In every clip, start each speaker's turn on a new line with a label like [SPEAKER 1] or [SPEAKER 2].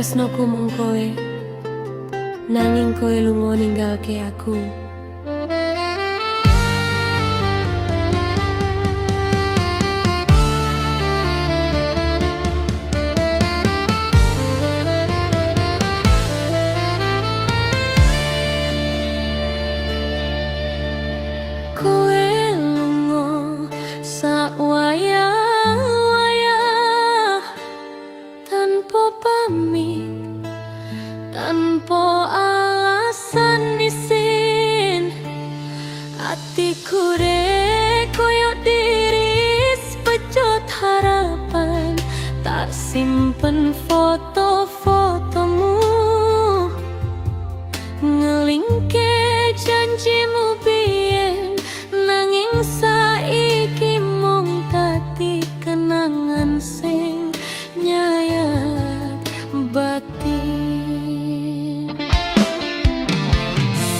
[SPEAKER 1] tresnoku mung kowe, nanging kowe lunga ninggalke aku. Kowe lunga sakwayah-wayah tanpa pamit, tanpa alasan isin. Atiku re koyo diris pejot harapan, tak simpen foto-fotomu, ngelingke janjimu biyen, nanging saiki mung dadi kenangan sing nyayat batin.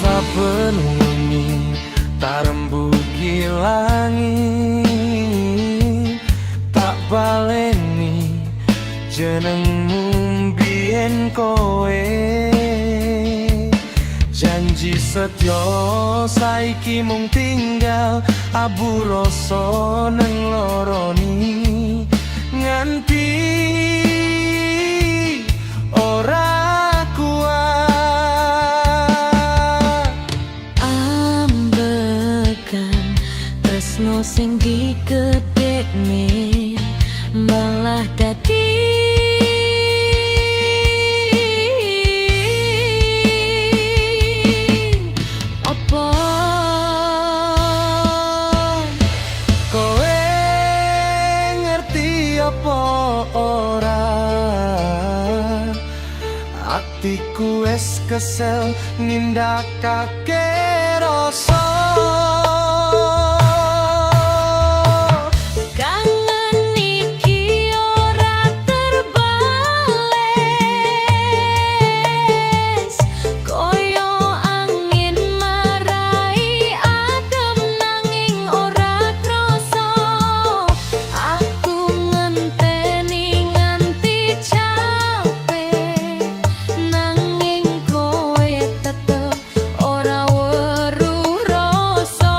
[SPEAKER 2] Saben wengi tarembugi langit, tak baleni jenengmu biyen kowe. Janji setya saiki mung tinggal abu rasa neng loroni, nganti ora kuat.
[SPEAKER 1] Ambekan tresno sing digedhekne malah dadi apa?
[SPEAKER 2] Kowe ngerti apa ora? Atiku wis kesel nindakake rasa.
[SPEAKER 1] Kangen iki ora terbales, koyo angin marai adem nanging ora krasa. Aku ngenteni nganti capek, nanging kowe tetep ora weruh rasa.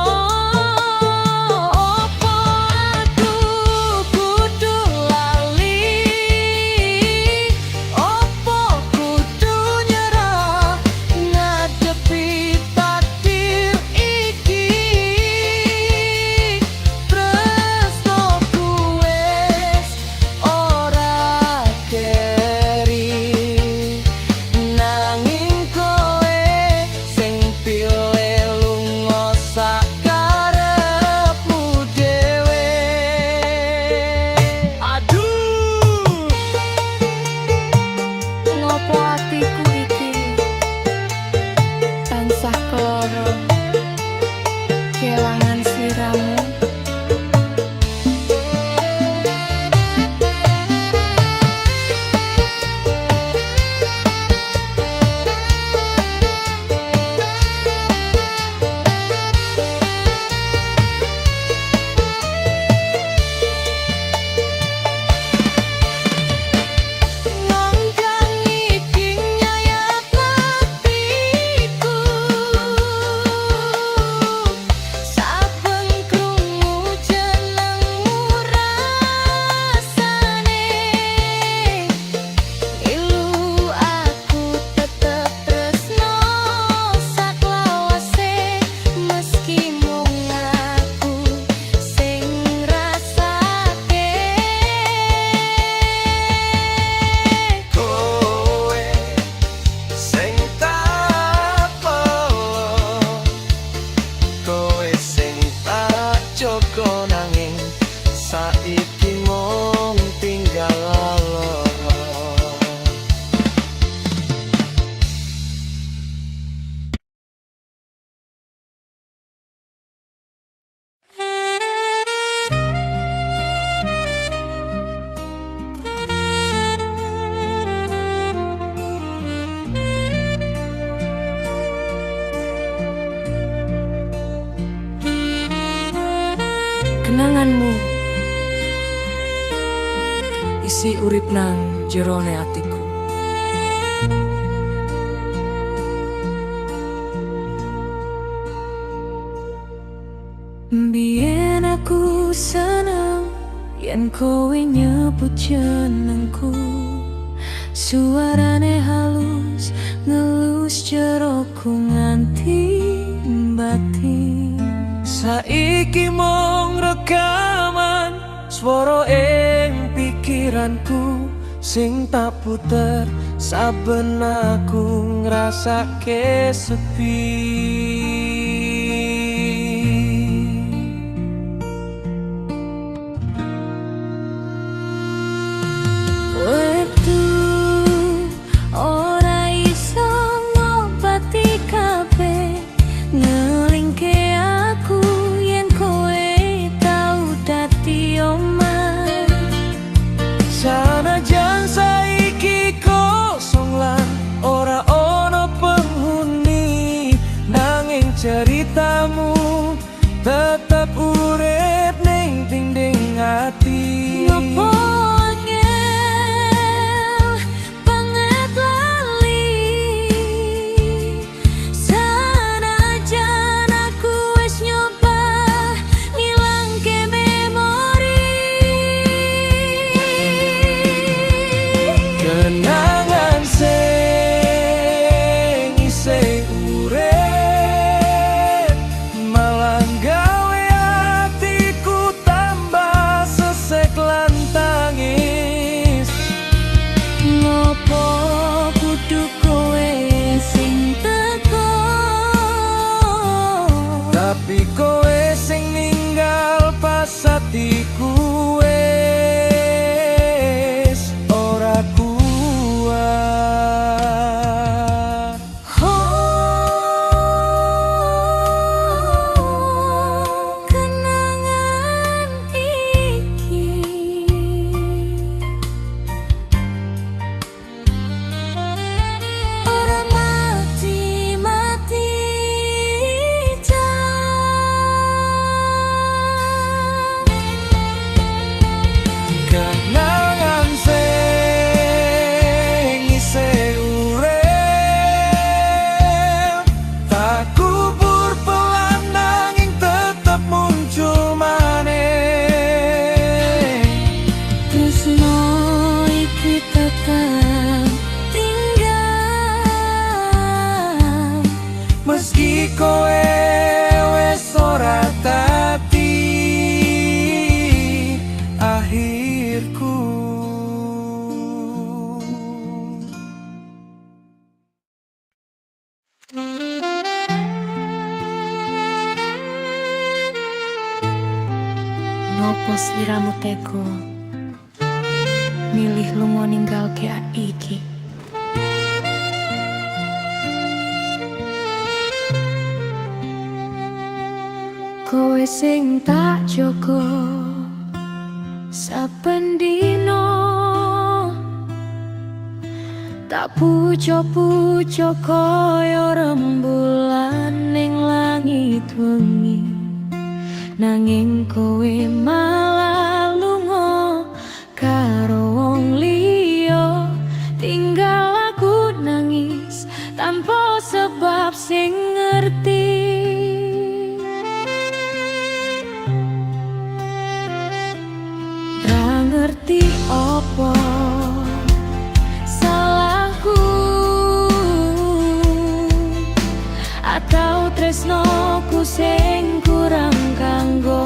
[SPEAKER 1] Opo aku kudu lali? Opo kudu nyerah ngadepi takdir iki? Tresnoku wis ora keri, nanging kowe sing pilih lunga sakarepmu dhewe. Aduh, Ngopo atiku iki tansah keloro kelangan sliramu.
[SPEAKER 2] langkah iki nyayat hatiku, saben krungu jenengmu rasane ilu. Aku tetep tresno saklawase, meski mung aku sing ngrasake. Kowe sing tak peluk, kowe sing tak jaga, nanging saiki mung tinggal loro.
[SPEAKER 1] Kenanganmu isi urip nang jerone atiku. seneng yen kowe nyebut jenengku. Suarane halus ngelus jeroku nganti batin.
[SPEAKER 2] Saiki mung rekaman swara ing pikiranku sing tak puter saben aku ngrasake sepi.
[SPEAKER 1] Wektu ora iso ngobati kabeh, ngelingke aku yen kowe tau dadi omah.
[SPEAKER 2] Sanajan saiki kosong lan ora ono penghuni, nanging ceritamu tetep urip ning dinding ati.
[SPEAKER 1] Ngopo angel banget lali, sanajan aku wis nyoba ngilangke memori.
[SPEAKER 2] Kenangan sing isih urip malah gawe atiku tambah sesek lan tangis.
[SPEAKER 1] Ngopo kudu kowe sing teko,
[SPEAKER 2] Tapi kowe sing ninggal pas atiku wis ora kuat.
[SPEAKER 1] kenangan iki ora mati-mati
[SPEAKER 2] Kenangan sing isih urip tak kubur pelan nanging tetep muncul maneh.
[SPEAKER 1] tresno iki tetep tinggal,
[SPEAKER 2] Meski kowe wis ora dadi akhirku.
[SPEAKER 1] ngopo sliramu teko milih lunga ninggalke iki. Kowe sing tak jaga saben dina, tak pucuk-pucuk kaya rembulan ning langit wengi, nanging kowe malah lunga karo wong liya, tinggal aku nangis tanpa sebab sing ngerti. Ra ngerti apa salahku atau tresnoku sing kurang kanggo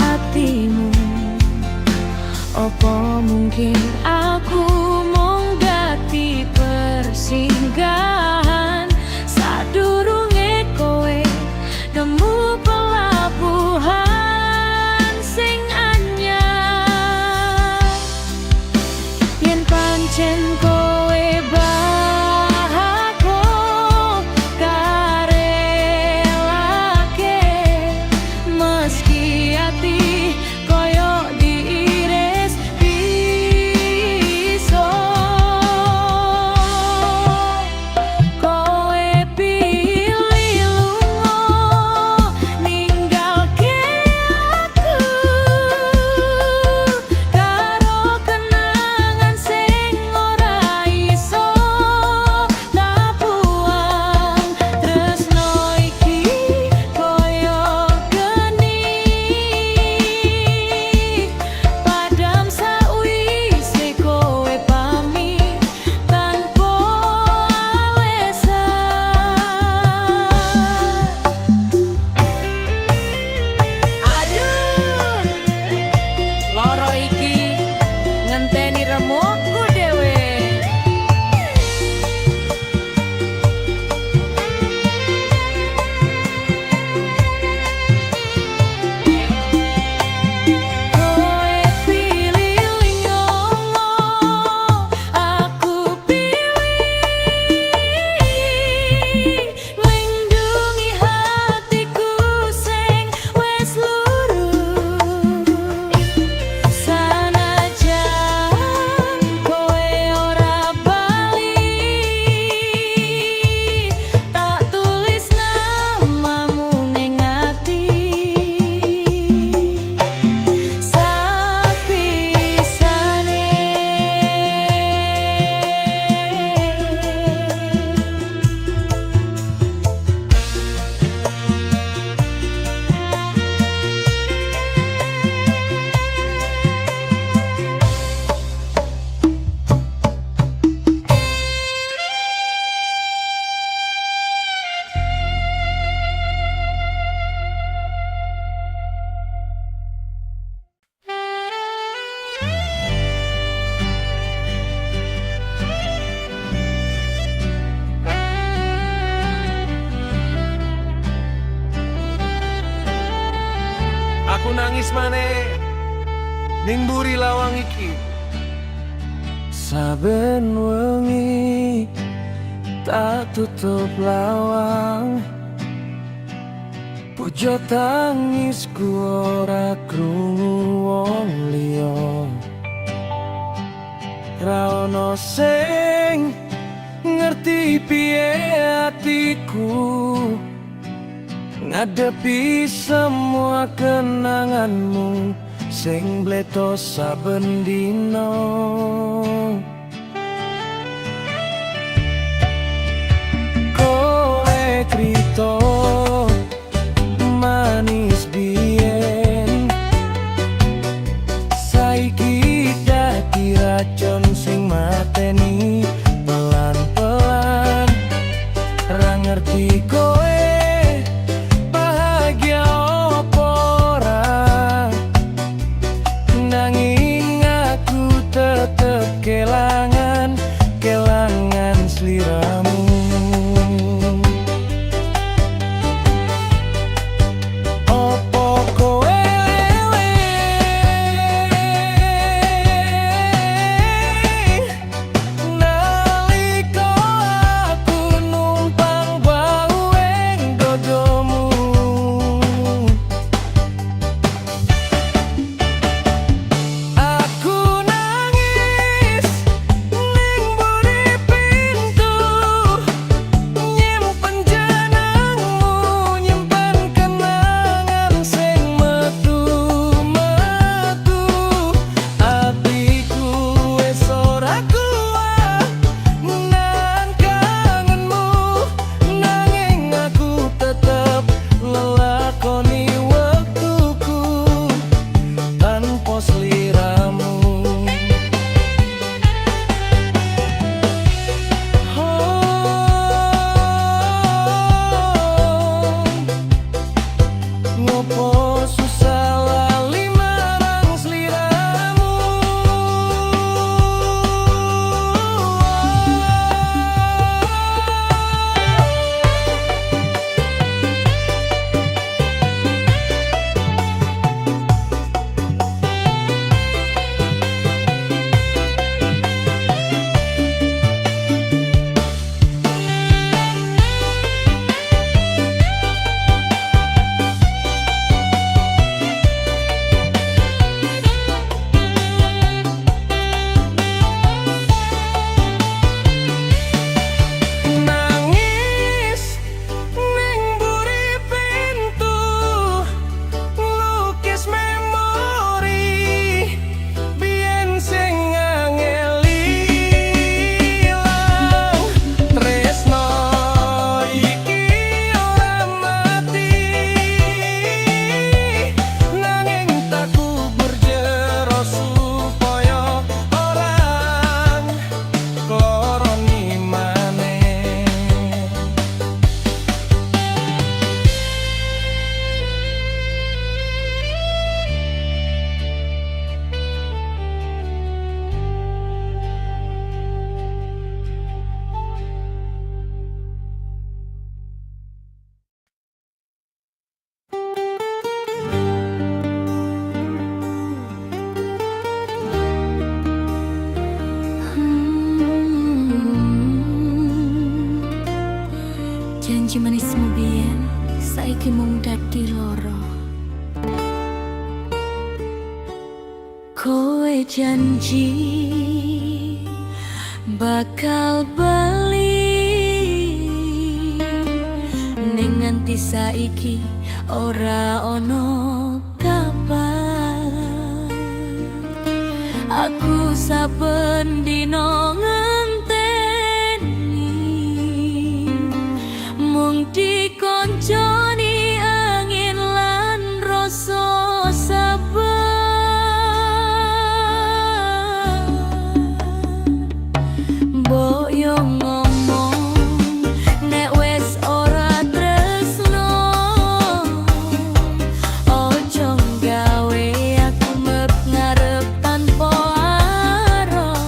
[SPEAKER 1] atimu. Apa mungkin aku mung dadi persinggahan sadurunge kowe nemu pelabuhan sing anyar. Yen pancen kowe bahagia karelake, meski ati koyo diiris pisan.
[SPEAKER 2] nangis maneh ning mburi lawang iki. Saben wengi tak tutup lawang, pujo tangisku ora krungu wong liya. Ra ono sing ngerti piye hatiku ngadepi semua kenanganmu sing bletos saben dino. Kowe krito manis biyen, saiki dadi racun sing mateni pelan-pelan. Ra ngerti kowe bahagia apa ora, nanging aku tetep kelangan sliramu. Opo kowe nalika aku numpang bau ing dodomu. Aku nangis ning mburi pintu, nyimpen jenengmu, nyimpen kenangan sing metu-metu. Atiku wis ora kuat menahan kangenmu, nanging aku tetep lelakoni wektuku tanpa sliramu. Ngopo susah lali marang sliramu. Nangis ning mburi pintu, lukis memori biyen sing angel ilang. Tresno iki ora mati, nanging tak kubur jero supaya orang kloroni maneh.
[SPEAKER 1] Janji manismu biyen saiki mung dadi loro. Kowe janji bakal bali, ning nganti saiki ora ono kabar. Aku saben dino ngenteni mung dikonconi angin lan rasa sabar. Mbok yo ngomong nek wis ora tresno, ojo gawe aku ngarep tanpa arah.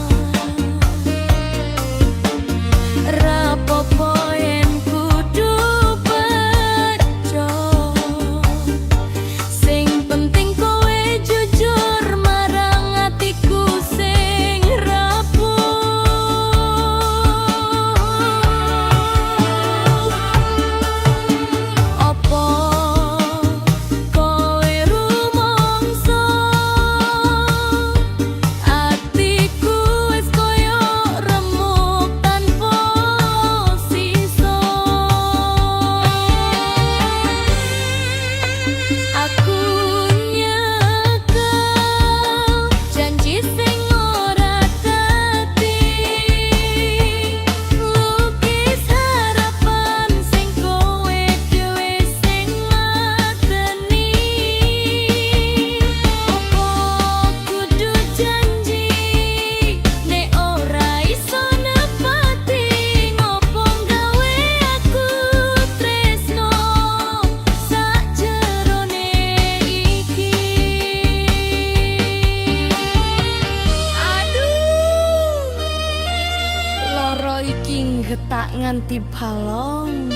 [SPEAKER 1] wengi getak nganti balong.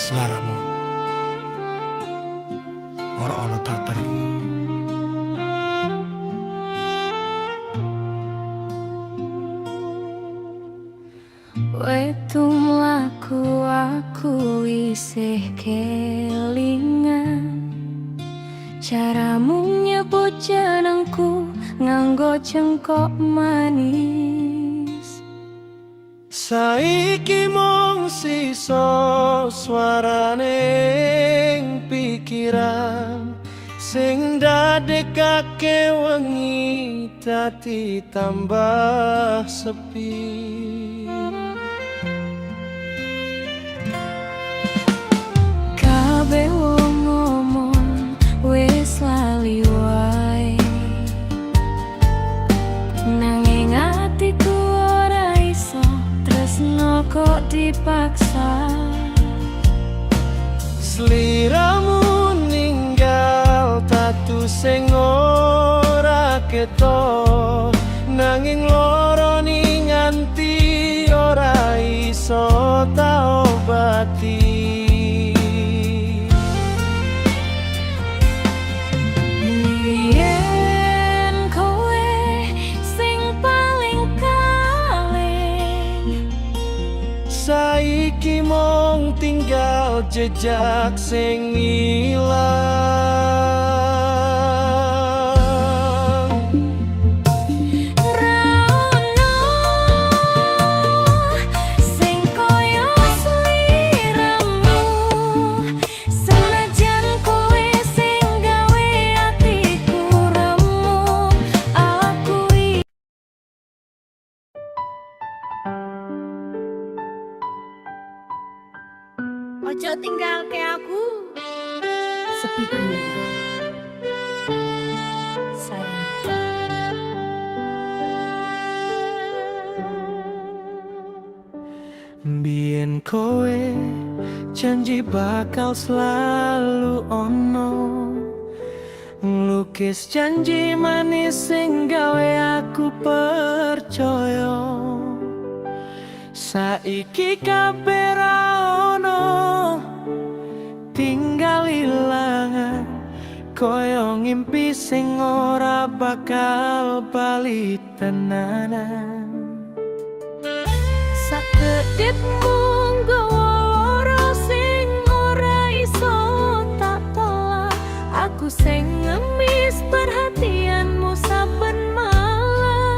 [SPEAKER 2] Selaramu ora ana tateri.
[SPEAKER 1] Wetu mlaku aku isih kelingan, caramu nyebut jenengku nganggo cengkok manis.
[SPEAKER 2] Saiki mung sisa swarane ing pikiran sing ndadekake wengi dadi tambah sepi.
[SPEAKER 1] Kabeh wong ngomong wis lali wae, nanging atiku ora iso tresno kok dipaksa.
[SPEAKER 2] Sliramu ninggal tatu sing ora ketok, nanging lorone nganti ora iso tak obati.
[SPEAKER 1] Yen kowe sing paling kalih,
[SPEAKER 2] Saiki mung tinggal jejak sing ilang.
[SPEAKER 1] Raono sing koyo sliramu, senajan kowe sing gawe atiku remu. Aku ojo tinggalke aku. Sepi banget. Sayang.
[SPEAKER 2] Biyen kowe janji bakal selalu ono, nglukis janji manis sing gawe aku percaya. Saiki kabeh ra ono, tinggal ilangan koyo ngimpi sing ora bakal bali tenanan.
[SPEAKER 1] Sakedhitmu nggawa lara sing ora iso tak tolak. Aku sing ngemis perhatianmu saben malam,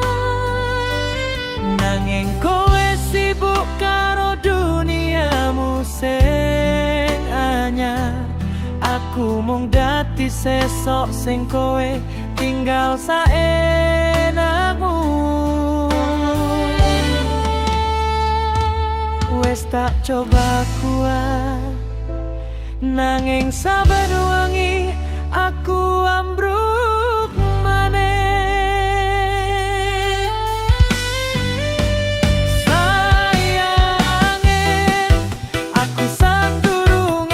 [SPEAKER 2] Nanging kowe sibuk karo duniamu sing anyar. Aku mung dadi sesok sing kowe tinggal saenakmu. Wes tak coba kuat, nanging saben wengi aku ambruk maneh. Sayange, aku sadurunge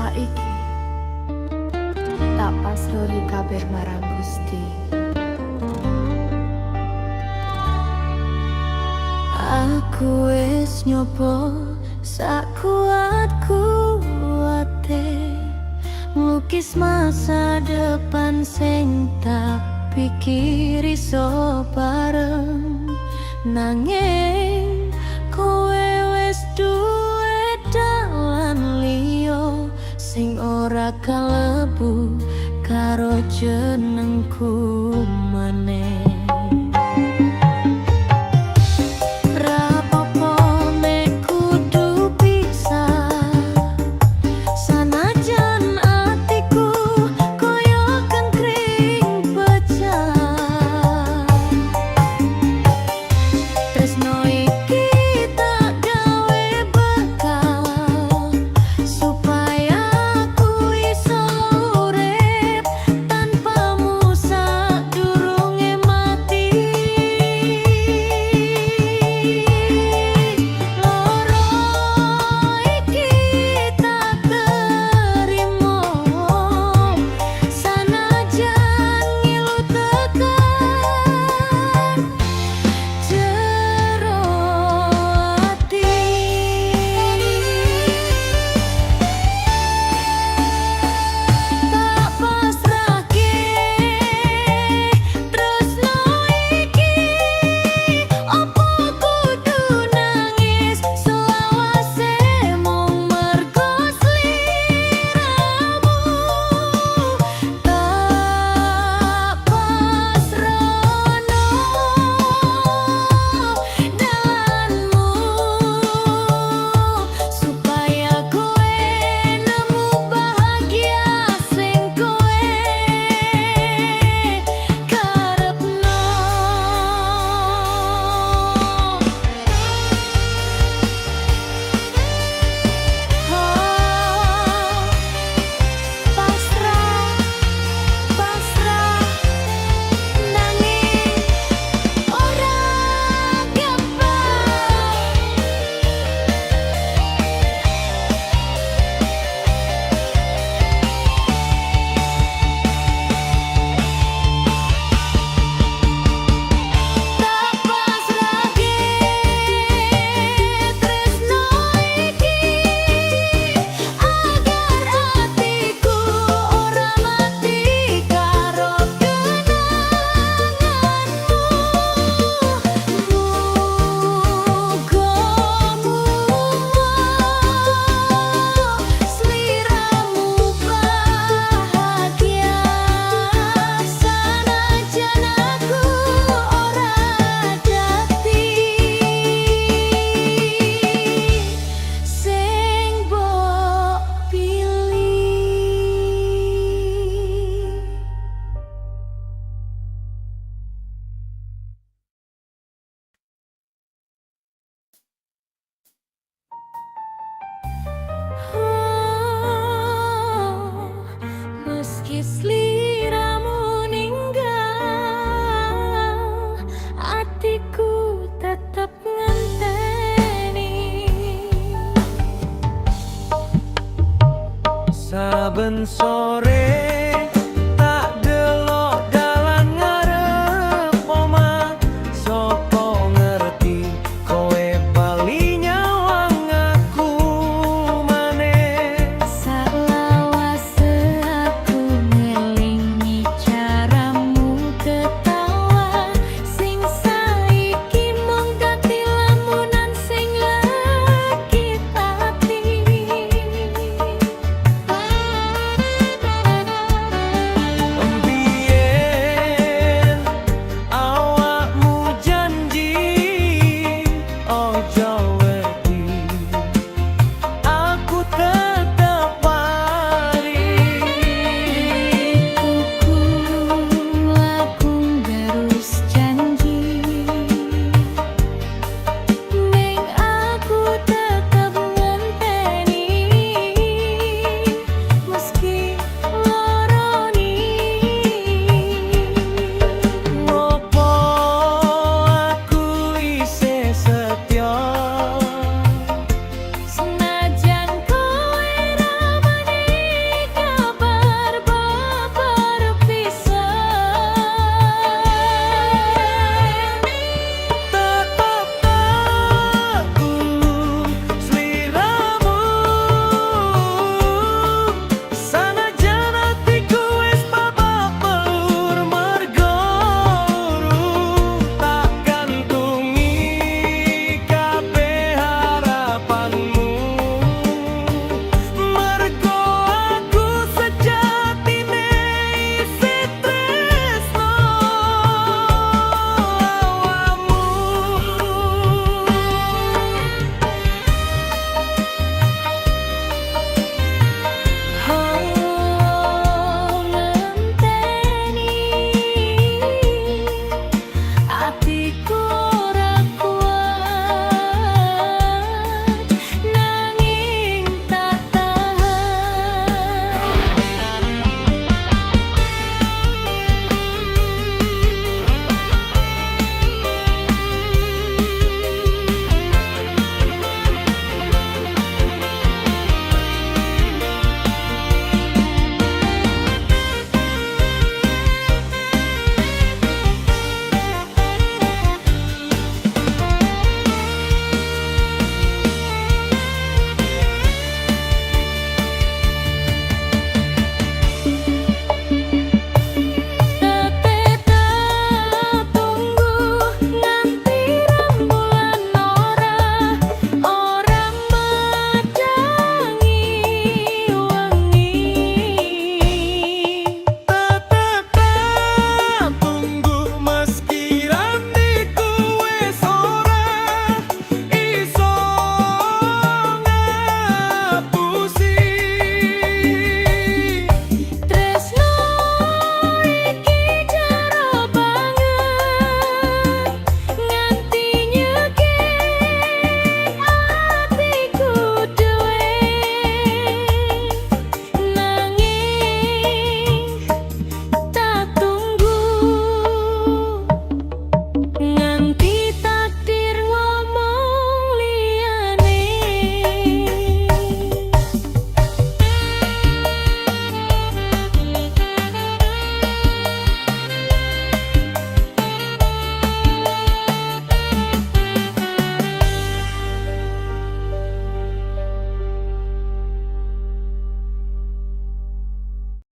[SPEAKER 3] saiki tak pasrori kabeh marang Gusti. Aku wis nyoba sak kuat-kuate lukis masa depan sing tak pikir iso bareng, nanging kowe wis duwe dalan liya sing ora kalebu karo jenengku maneh. Meski sliramu ninggal, atiku tetep ngenteni.
[SPEAKER 2] Saben sore